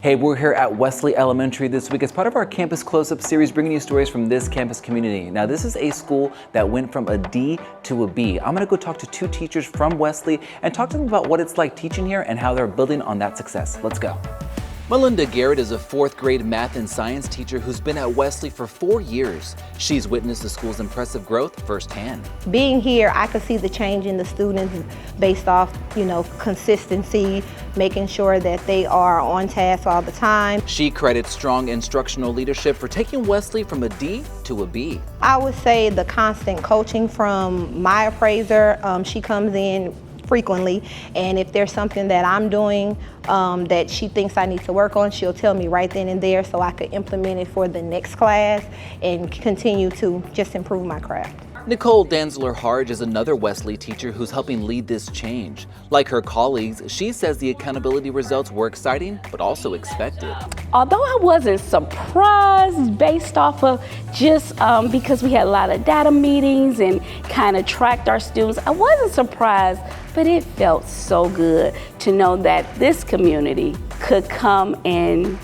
Hey, we're here at Wesley Elementary this week as part of our Campus Close-Up series, bringing you stories from this campus community. Now, this is a school that went from a D to a B. I'm gonna go talk to two teachers from Wesley and talk to them about what it's like teaching here and how they're building on that success. Let's go. Melinda Garrett is a fourth grade math and science teacher who's been at Wesley for 4 years. She's witnessed the school's impressive growth firsthand. Being here, I could see the change in the students based off, consistency, making sure that they are on task all the time. She credits strong instructional leadership for taking Wesley from a D to a B. I would say the constant coaching from my appraiser. She comes in frequently, and if there's something that I'm doing that she thinks I need to work on, she'll tell me right then and there so I could implement it for the next class and continue to just improve my craft. Nicole Danzler-Harge is another Wesley teacher who's helping lead this change. Like her colleagues, she says the accountability results were exciting, but also expected. Although I wasn't surprised based off of just because we had a lot of data meetings and kind of tracked our students, I wasn't surprised, but it felt so good to know that this community could come and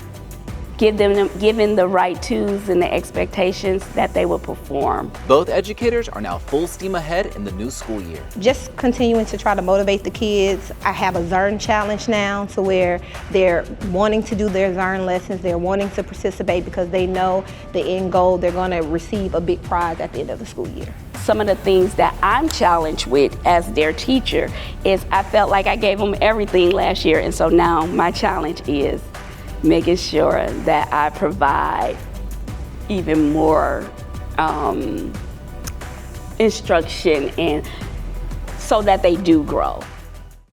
given the right tools and the expectations that they will perform. Both educators are now full steam ahead in the new school year. Just continuing to try to motivate the kids. I have a Zern challenge now to where they're wanting to do their Zern lessons, they're wanting to participate because they know the end goal, they're going to receive a big prize at the end of the school year. Some of the things that I'm challenged with as their teacher is I felt like I gave them everything last year, and so now my challenge is making sure that I provide even more instruction and so that they do grow.